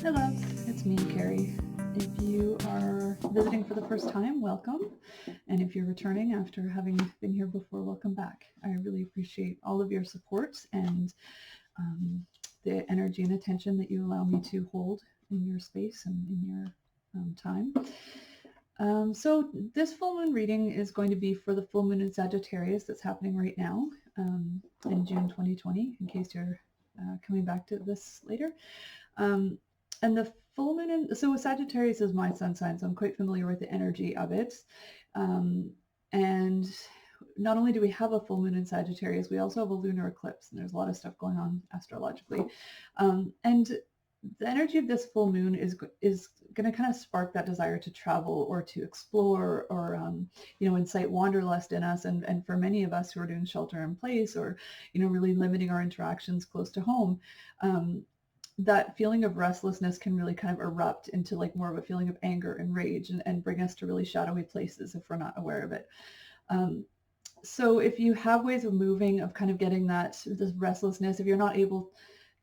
Hello, it's me, Carrie. If you are visiting for the first time, welcome. And if you're returning after having been here before, welcome back. I really appreciate all of your support and the energy and attention that you allow me to hold in your space and in your time. So this full moon reading is going to be for the full moon in Sagittarius that's happening right now in June 2020, in case you're coming back to this later. And the full moon, so Sagittarius is my sun sign, so I'm quite familiar with the energy of it. And not only do we have a full moon in Sagittarius, we also have a lunar eclipse, and there's a lot of stuff going on astrologically. And the energy of this full moon is going to kind of spark that desire to travel or to explore or incite wanderlust in us, and for many of us who are doing shelter in place or really limiting our interactions close to home, that feeling of restlessness can really kind of erupt into like more of a feeling of anger and rage, and bring us to really shadowy places if we're not aware of it. So if you have ways of moving, of kind of getting this restlessness, if you're not able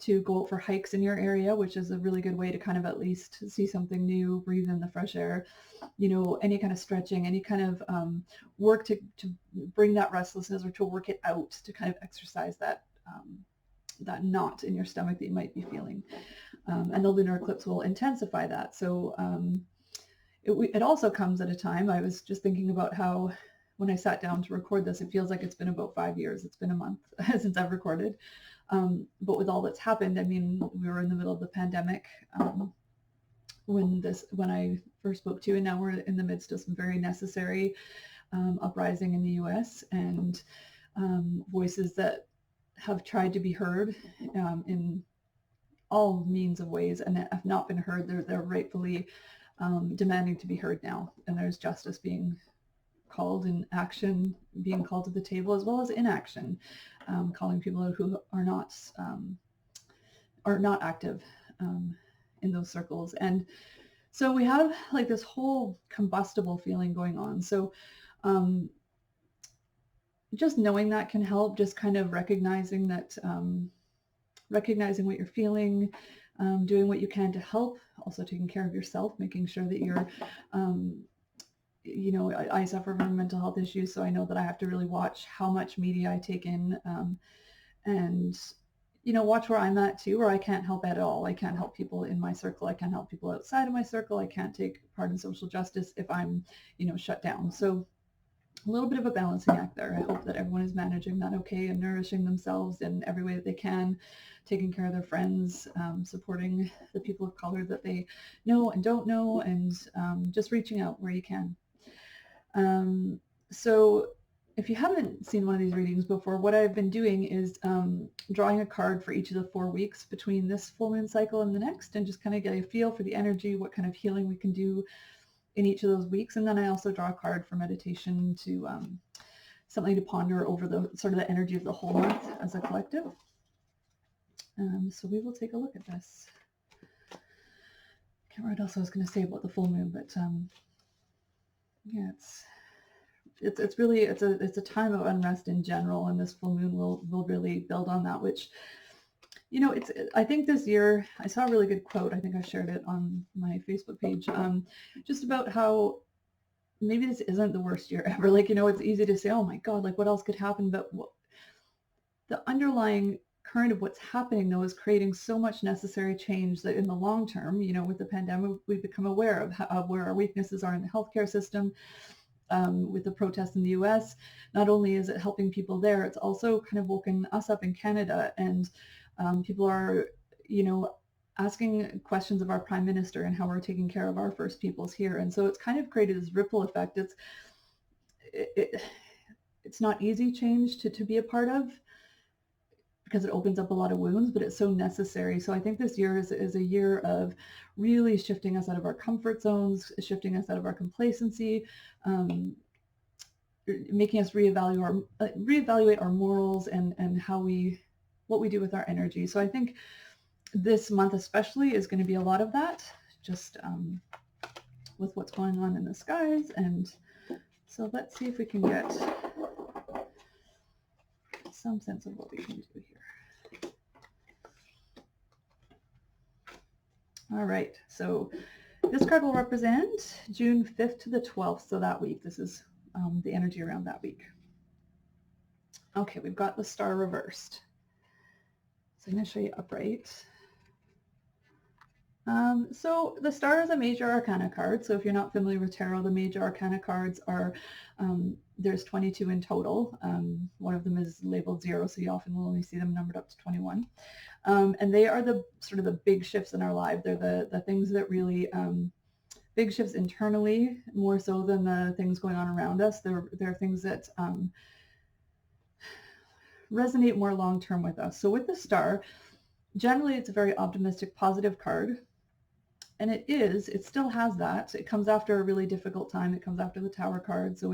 to go out for hikes in your area, which is a really good way to kind of at least see something new, breathe in the fresh air, any kind of stretching, any kind of work to bring that restlessness or to work it out, to kind of exercise that knot in your stomach that you might be feeling. And the lunar eclipse will intensify that. So it also comes at a time, I was just thinking about how when I sat down to record this, it feels like it's been about 5 years. It's been a month since I've recorded. But with all that's happened, I mean, we were in the middle of the pandemic when I first spoke to you, and now we're in the midst of some very necessary uprising in the US, and voices that have tried to be heard in all means of ways and have not been heard. They're rightfully demanding to be heard now, and there's justice being called in action, being called to the table, as well as inaction, calling people out who are not active in those circles. And so we have like this whole combustible feeling going on. So just knowing that can help, just kind of recognizing that, recognizing what you're feeling, doing what you can to help, also taking care of yourself, making sure that you're, I suffer from mental health issues, so I know that I have to really watch how much media I take in, and watch where I'm at too, where I can't help at all. I can't help people in my circle. I can't help people outside of my circle. I can't take part in social justice if I'm, shut down. So a little bit of a balancing act there. I hope that everyone is managing that okay and nourishing themselves in every way that they can, taking care of their friends, supporting the people of color that they know and don't know, and just reaching out where you can. So if you haven't seen one of these readings before, what I've been doing is drawing a card for each of the 4 weeks between this full moon cycle and the next, and just kind of get a feel for the energy, what kind of healing we can do in each of those weeks. And then I also draw a card for meditation, to something to ponder over the sort of the energy of the whole month as a collective. So we will take a look at this. I can't remember what else I was going to say about the full moon, but yeah, it's really it's a time of unrest in general, and this full moon will really build on that, which I think this year I saw a really good quote. I think I shared it on my Facebook page, just about how maybe this isn't the worst year ever. Like, it's easy to say, oh my God, like what else could happen? But the underlying current of what's happening though is creating so much necessary change that in the long term, with the pandemic, we've become aware of where our weaknesses are in the healthcare system. With the protests in the US, not only is it helping people there, it's also kind of woken us up in Canada, and people are, asking questions of our Prime Minister and how we're taking care of our First Peoples here. And so it's kind of created this ripple effect. It's not easy change to be a part of, because it opens up a lot of wounds, but it's so necessary. So I think this year is a year of really shifting us out of our comfort zones, shifting us out of our complacency, making us reevaluate our morals and what we do with our energy. So I think this month especially is going to be a lot of that, just with what's going on in the skies. And so let's see if we can get some sense of what we can do here. All right, so this card will represent June 5th to the 12th, so that week. This is the energy around that week. Okay, we've got the star reversed. So I'm going to show you upright. So the star is a major arcana card. So if you're not familiar with tarot, the major arcana cards are, there's 22 in total. One of them is labeled 0, so you often will only see them numbered up to 21. And they are the sort of the big shifts in our life. They're the things that really, big shifts internally, more so than the things going on around us. They're things that resonate more long-term with us. So with the star, generally it's a very optimistic, positive card. And it still has that. It comes after a really difficult time. It comes after the Tower card. So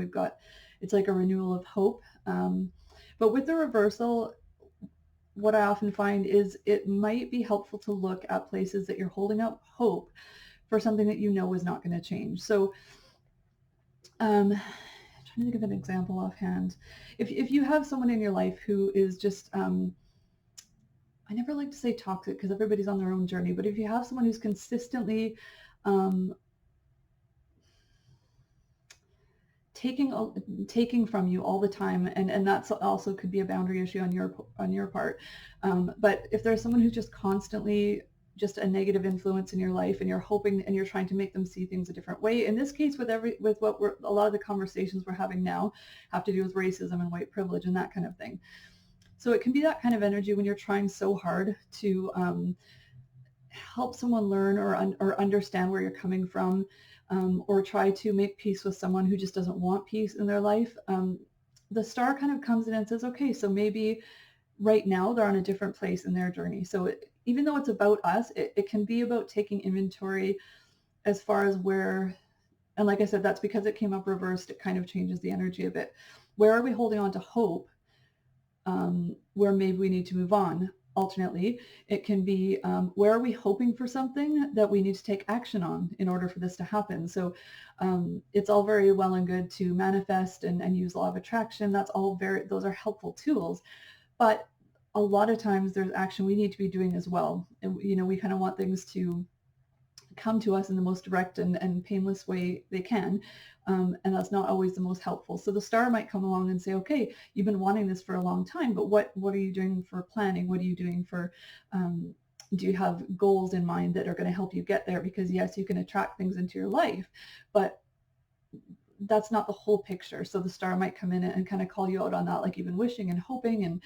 it's like a renewal of hope. But with the reversal, what I often find is it might be helpful to look at places that you're holding up hope for something that you know is not going to change. So trying to think of an example offhand. If you have someone in your life who is just, I never like to say toxic because everybody's on their own journey, but if you have someone who's consistently taking from you all the time, and that's also could be a boundary issue on your part. But if there's someone who's just constantly just a negative influence in your life, and you're hoping and you're trying to make them see things a different way. In this case, with a lot of the conversations we're having now have to do with racism and white privilege and that kind of thing. So it can be that kind of energy when you're trying so hard to help someone learn or understand where you're coming from, or try to make peace with someone who just doesn't want peace in their life. The star kind of comes in and says, okay, so maybe right now they're on a different place in their journey. So even though it's about us, it can be about taking inventory as far as where, and like I said, that's because it came up reversed, it kind of changes the energy a bit. Where are we holding on to hope? Where maybe we need to move on. Alternately, it can be where are we hoping for something that we need to take action on in order for this to happen. So it's all very well and good to manifest and use law of attraction. Those are helpful tools. But a lot of times there's action we need to be doing as well. And, we kind of want things to come to us in the most direct and painless way they can. And that's not always the most helpful. So the star might come along and say, okay, you've been wanting this for a long time, but what are you doing for planning? What are you doing for, do you have goals in mind that are going to help you get there? Because yes, you can attract things into your life, but that's not the whole picture. So the star might come in and kind of call you out on that, like you've been wishing and hoping and,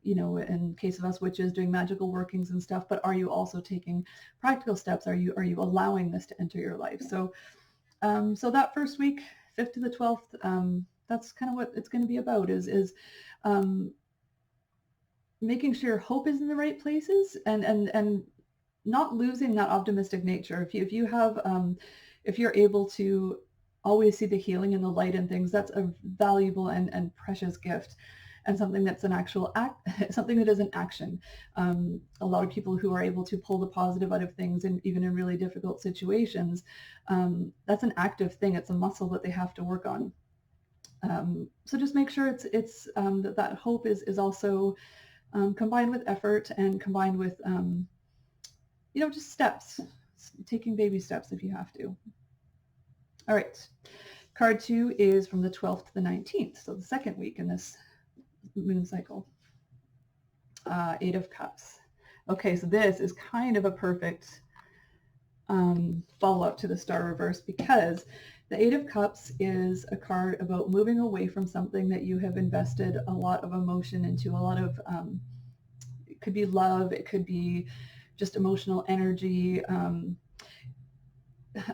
in case of us witches, doing magical workings and stuff, but are you also taking practical steps? Are you allowing this to enter your life? So so that first week, 5th to the 12th, that's kind of what it's going to be about, is making sure your hope is in the right places and not losing that optimistic nature. If you're able to always see the healing and the light in things, that's a valuable and precious gift, and something that's an actual act, something that is an action. A lot of people who are able to pull the positive out of things, and even in really difficult situations, that's an active thing. It's a muscle that they have to work on. So just make sure it's that hope is also combined with effort and combined with just steps, taking baby steps if you have to. All right, card 2 is from the 12th to the 19th, so the second week in this moon cycle. 8 of Cups. Okay, so this is kind of a perfect follow-up to the star reverse, because the 8 of Cups is a card about moving away from something that you have invested a lot of emotion into, a lot of, it could be love, it could be just emotional energy.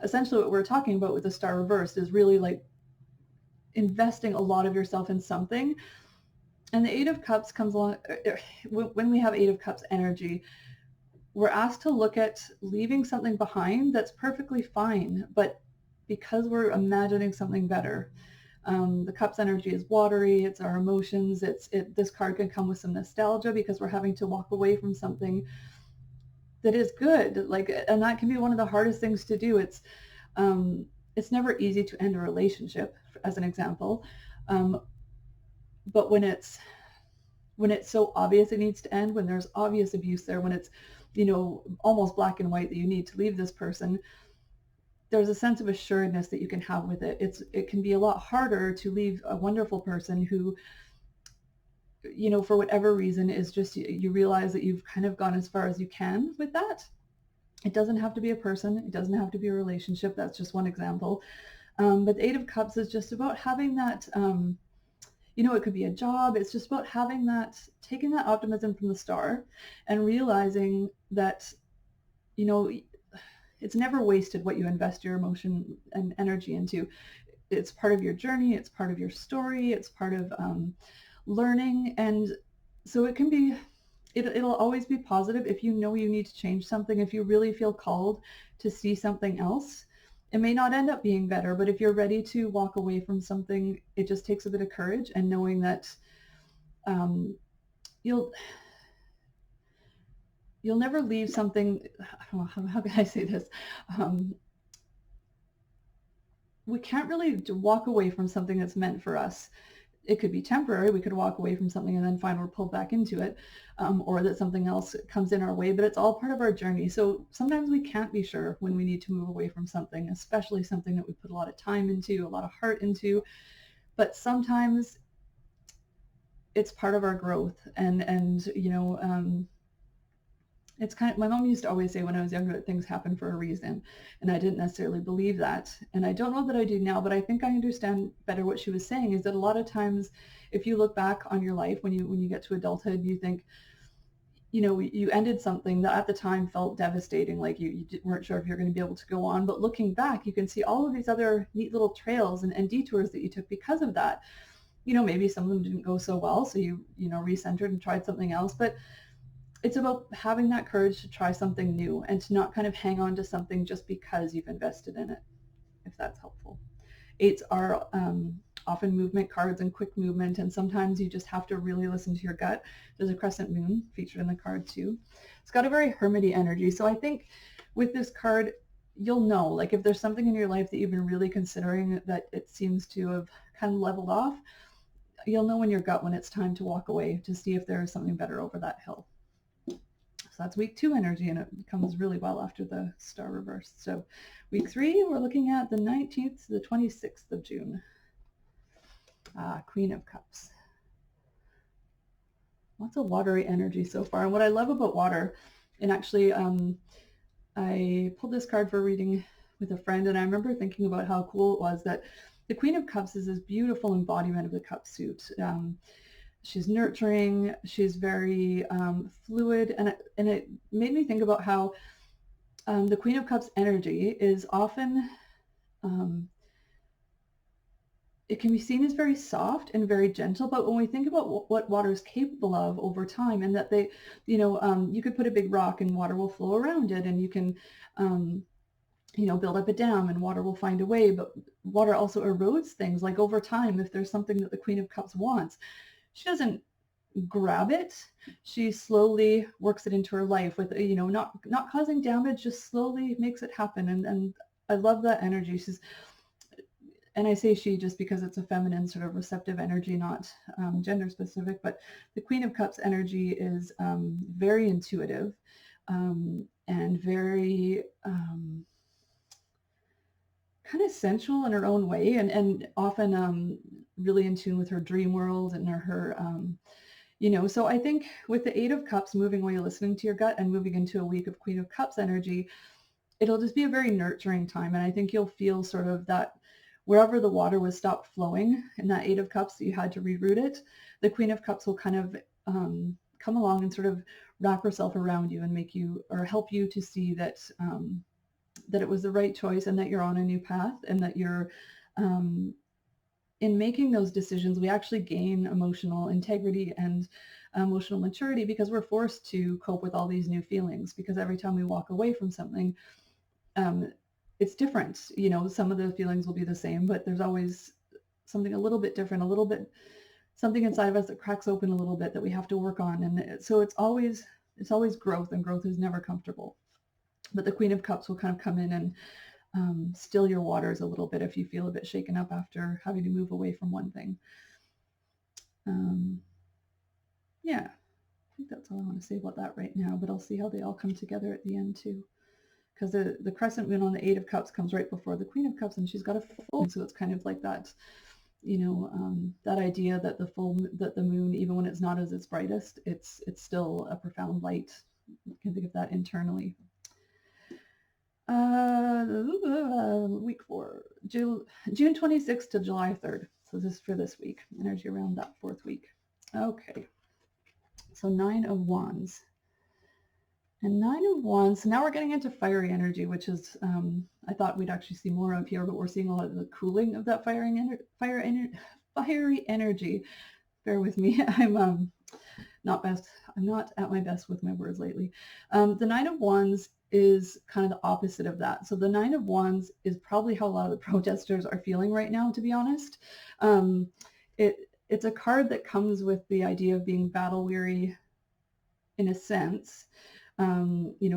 Essentially what we're talking about with the star reversed is really like investing a lot of yourself in something. And the 8 of Cups comes along, when we have 8 of Cups energy, we're asked to look at leaving something behind that's perfectly fine, but because we're imagining something better. The Cups energy is watery, it's our emotions, this card can come with some nostalgia because we're having to walk away from something that is good, and that can be one of the hardest things to do. It's never easy to end a relationship, as an example. But when it's when it's so obvious it needs to end, when there's obvious abuse there, when it's, almost black and white that you need to leave this person, there's a sense of assuredness that you can have with it. It can be a lot harder to leave a wonderful person who, for whatever reason, is just, you realize that you've kind of gone as far as you can with that. It doesn't have to be a person. It doesn't have to be a relationship. That's just one example. But the Eight of Cups is just about having that, it could be a job. It's just about having that, taking that optimism from the star and realizing that, it's never wasted what you invest your emotion and energy into. It's part of your journey. It's part of your story. It's part of learning. And so it can be, it'll always be positive if you know you need to change something, if you really feel called to see something else. It may not end up being better, but if you're ready to walk away from something, it just takes a bit of courage and knowing that you'll never leave something. I don't know, how can I say this? We can't really walk away from something that's meant for us. It could be temporary. We could walk away from something and then find we're pulled back into it, or that something else comes in our way, but it's all part of our journey. So sometimes we can't be sure when we need to move away from something, especially something that we put a lot of time into, a lot of heart into, but sometimes it's part of our growth. And it's kind of, my mom used to always say when I was younger that things happen for a reason, and I didn't necessarily believe that. And I don't know that I do now, but I think I understand better what she was saying, is that a lot of times if you look back on your life when you get to adulthood, you think, you ended something that at the time felt devastating, like you weren't sure if you're going to be able to go on. But looking back, you can see all of these other neat little trails and detours that you took because of that. Maybe some of them didn't go so well, so you recentered and tried something else. But it's about having that courage to try something new and to not kind of hang on to something just because you've invested in it, if that's helpful. Eights are often movement cards and quick movement, and sometimes you just have to really listen to your gut. There's a crescent moon featured in the card too. It's got a very hermity energy. So I think with this card, you'll know, like, if there's something in your life that you've been really considering that it seems to have kind of leveled off, you'll know in your gut when it's time to walk away to see if there is something better over that hill. So that's week 2 energy, and it comes really well after the star reverse. So week 3, we're looking at the 19th to the 26th of June. Queen of Cups. Lots of watery energy so far. And what I love about water, and actually I pulled this card for a reading with a friend, and I remember thinking about how cool it was that the Queen of Cups is this beautiful embodiment of the cup suit. She's nurturing, she's very fluid, and it made me think about how the Queen of Cups energy is often, it can be seen as very soft and very gentle, but when we think about what water is capable of over time, and that they, you could put a big rock and water will flow around it, and you can, build up a dam and water will find a way, but water also erodes things. Like over time, if there's something that the Queen of Cups wants, she doesn't grab it. She slowly works it into her life with, not causing damage, just slowly makes it happen. And I love that energy. And I say she just because it's a feminine sort of receptive energy, not gender specific, but the Queen of Cups energy is very intuitive and very kind of sensual in her own way, and often really in tune with her dream world and her so I think with the 8 of Cups, moving while you're listening to your gut and moving into a week of Queen of Cups energy, it'll just be a very nurturing time. And I think you'll feel sort of that wherever the water was stopped flowing in that 8 of Cups, you had to reroute it, the Queen of Cups will kind of come along and sort of wrap herself around you and make you, or help you to see that that it was the right choice and that you're on a new path, and that you're in making those decisions, we actually gain emotional integrity and emotional maturity, because we're forced to cope with all these new feelings, because every time we walk away from something, it's different. Some of the feelings will be the same, but there's always something a little bit different, a little bit, something inside of us that cracks open a little bit that we have to work on. And so it's always growth, and growth is never comfortable. But the Queen of Cups will kind of come in and still your waters a little bit if you feel a bit shaken up after having to move away from one thing. yeah, I think that's all I want to say about that right now, but I'll see how they all come together at the end too. Because the crescent moon on the 8 of Cups comes right before the Queen of Cups, and she's got a full, so it's kind of like that, that idea that the moon, even when it's not as its brightest, it's still a profound light. You can think of that internally. Week 4, June 26th to July 3rd. So this is for this week, energy around that 4th week. Okay, so 9 of Wands. And 9 of Wands, so now we're getting into fiery energy, which is, I thought we'd actually see more of here, but we're seeing a lot of the cooling of that fiery energy. Bear with me, I'm not at my best with my words lately. The 9 of Wands is kind of the opposite of that. So the 9 of Wands is probably how a lot of the protesters are feeling right now, to be honest. It's a card that comes with the idea of being battle weary in a sense.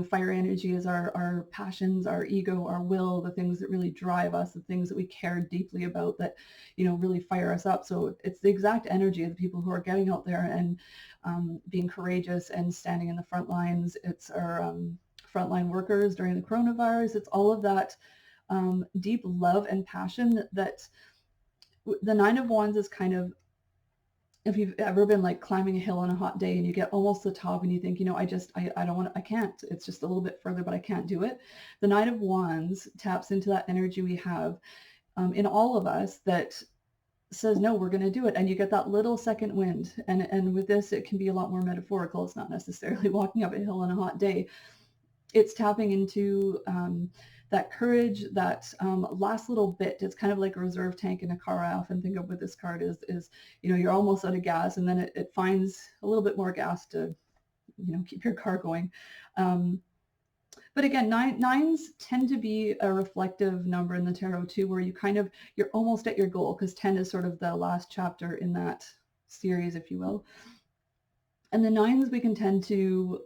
Fire energy is our passions, our ego, our will, the things that really drive us, the things that we care deeply about that, really fire us up. So it's the exact energy of the people who are getting out there and being courageous and standing in the front lines. It's our frontline workers during the coronavirus. It's all of that deep love and passion that the 9 of Wands is kind of, if you've ever been like climbing a hill on a hot day and you get almost to the top and you think, I don't want to, I can't, it's just a little bit further, but I can't do it. The 9 of Wands taps into that energy we have in all of us that says, no, we're going to do it. And you get that little second wind. And with this, it can be a lot more metaphorical. It's not necessarily walking up a hill on a hot day. It's tapping into that courage, that last little bit. It's kind of like a reserve tank in a car. I often think of what this card is you're almost out of gas, and then it finds a little bit more gas to, keep your car going. But again, nines tend to be a reflective number in the tarot too, where you're almost at your goal, because 10 is sort of the last chapter in that series, if you will. And the 9s, we can tend to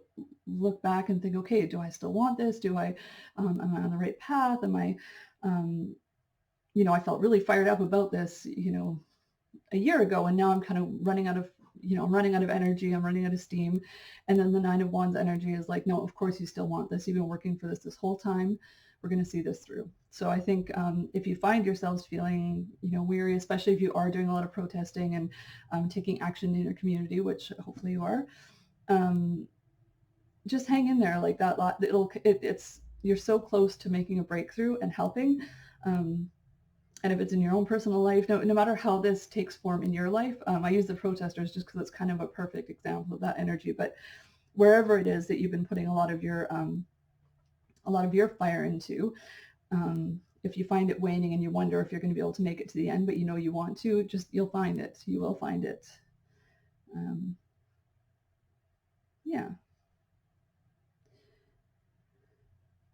look back and think, okay, do I still want this? Am I on the right path? Am I, I felt really fired up about this, a year ago, and now I'm kind of running out of, I'm running out of energy, I'm running out of steam. And then the 9 of Wands energy is like, no, of course you still want this. You've been working for this whole time. We're going to see this through. So I think if you find yourselves feeling, weary, especially if you are doing a lot of protesting and taking action in your community, which hopefully you are, just hang in there. Like that. You're so close to making a breakthrough and helping. And if it's in your own personal life, no matter how this takes form in your life, I use the protesters just because it's kind of a perfect example of that energy. But wherever it is that you've been putting a lot of your fire into, if you find it waning and you wonder if you're going to be able to make it to the end, but you want to, you'll find it. You will find it. Yeah.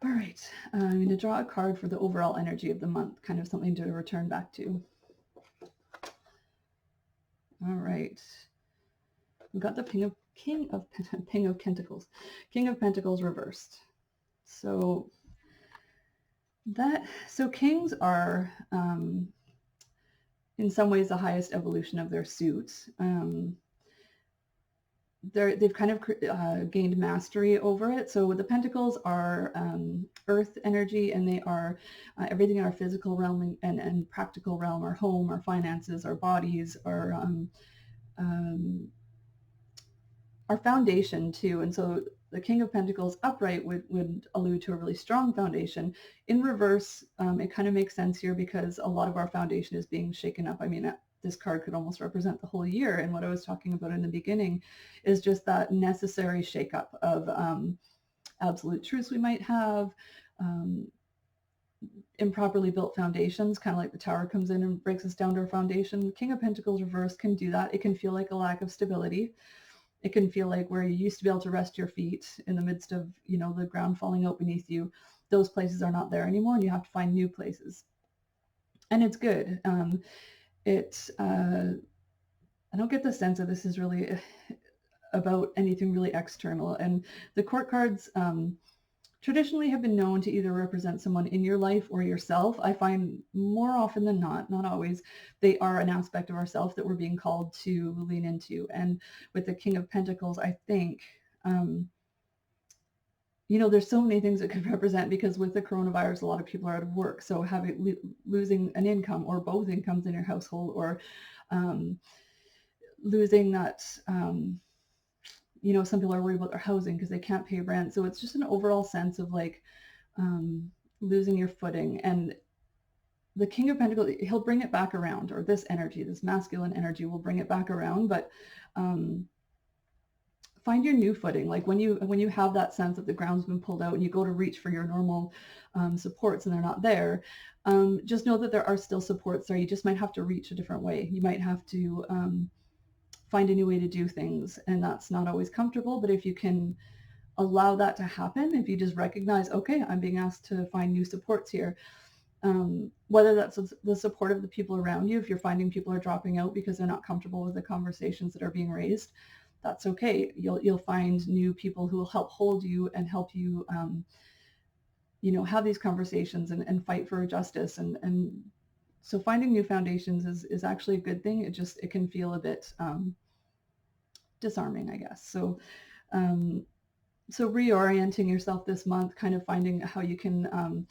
All right, I'm going to draw a card for the overall energy of the month, kind of something to return back to. All right, we've got the King of Pentacles reversed. So kings are in some ways the highest evolution of their suits. They've kind of gained mastery over it. So the Pentacles are earth energy, and they are everything in our physical realm and practical realm, our home, our finances, our bodies, our foundation too. And so the King of Pentacles upright would allude to a really strong foundation. In reverse, it kind of makes sense here because a lot of our foundation is being shaken up. I mean, this card could almost represent the whole year. And what I was talking about in the beginning is just that necessary shakeup of absolute truths we might have, improperly built foundations, kind of like the tower comes in and breaks us down to our foundation. King of Pentacles reverse can do that. It can feel like a lack of stability. It can feel like where you used to be able to rest your feet in the midst of, the ground falling out beneath you. Those places are not there anymore, and you have to find new places. And it's good. I don't get the sense that this is really about anything really external. And the court cards traditionally have been known to either represent someone in your life or yourself. I find more often than not always, they are an aspect of ourselves that we're being called to lean into. And with the King of Pentacles, I think, there's so many things it could represent, because with the coronavirus, a lot of people are out of work. So losing an income or both incomes in your household, or losing that, some people are worried about their housing because they can't pay rent. So it's just an overall sense of like losing your footing. And the King of Pentacles, he'll bring it back around, or this energy, this masculine energy will bring it back around. But find your new footing. Like when you have that sense that the ground's been pulled out and you go to reach for your normal supports and they're not there, just know that there are still supports there. You just might have to reach a different way. You might have to find a new way to do things, and that's not always comfortable. But if you can allow that to happen, if you just recognize, okay, I'm being asked to find new supports here, whether that's the support of the people around you, if you're finding people are dropping out because they're not comfortable with the conversations that are being raised, that's okay. You'll find new people who will help hold you and help you, have these conversations and fight for justice. And so finding new foundations is actually a good thing. It can feel a bit disarming, I guess. So reorienting yourself this month, kind of finding how you can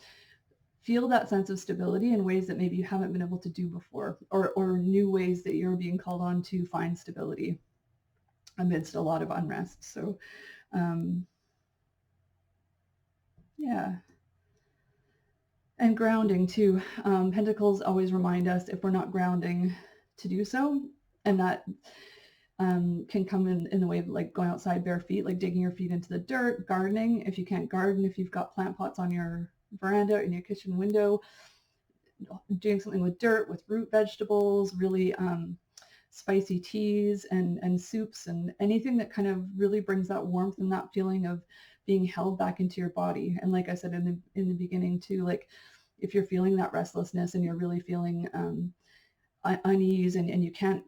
feel that sense of stability in ways that maybe you haven't been able to do before, or new ways that you're being called on to find stability amidst a lot of unrest. So yeah. And grounding too. Pentacles always remind us, if we're not grounding, to do so. And that can come in the way of like going outside bare feet, like digging your feet into the dirt, gardening. If you can't garden, if you've got plant pots on your veranda, in your kitchen window, doing something with dirt, with root vegetables, really spicy teas and soups, and anything that kind of really brings that warmth and that feeling of being held back into your body. And like I said in the beginning too, like if you're feeling that restlessness and you're really feeling unease and you can't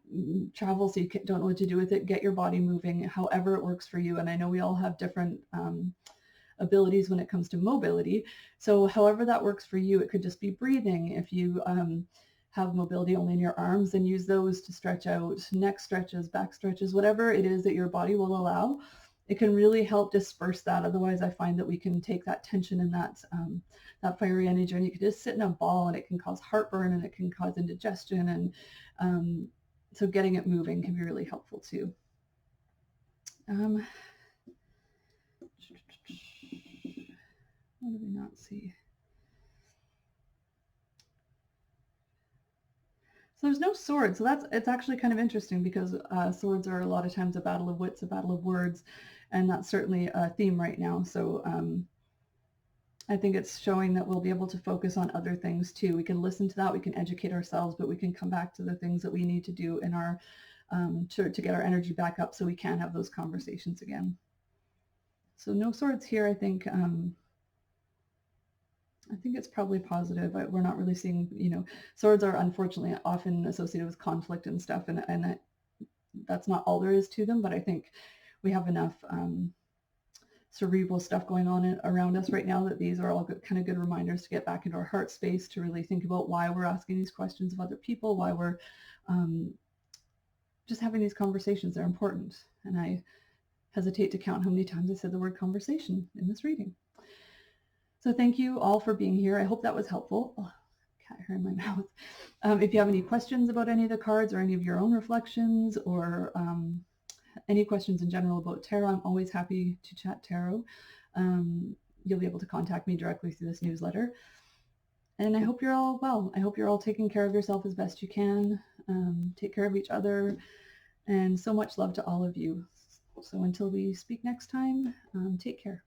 travel, so you don't know what to do with it, get your body moving however it works for you. And I know we all have different abilities when it comes to mobility. So however that works for you, it could just be breathing. If you have mobility only in your arms, then use those to stretch out, neck stretches, back stretches, whatever it is that your body will allow. It can really help disperse that. Otherwise, I find that we can take that tension and that fiery energy, and you can just sit in a ball, and it can cause heartburn, and it can cause indigestion. And so getting it moving can be really helpful too. What do we not see? So there's no sword. So it's actually kind of interesting, because swords are a lot of times a battle of wits, a battle of words, and that's certainly a theme right now. So I think it's showing that we'll be able to focus on other things too. We can listen to that, we can educate ourselves, but we can come back to the things that we need to do in our to get our energy back up, so we can have those conversations again. So no swords here. I think it's probably positive. We're not really seeing, swords are unfortunately often associated with conflict and stuff, and that's not all there is to them, but I think we have enough cerebral stuff going on around us right now that these are all kind of good reminders to get back into our heart space, to really think about why we're asking these questions of other people, why we're just having these conversations. They're important. And I hesitate to count how many times I said the word conversation in this reading. So thank you all for being here. I hope that was helpful. Oh, cat hair in my mouth. If you have any questions about any of the cards, or any of your own reflections, or any questions in general about tarot, I'm always happy to chat tarot. You'll be able to contact me directly through this newsletter. And I hope you're all well. I hope you're all taking care of yourself as best you can. Take care of each other. And so much love to all of you. So until we speak next time, take care.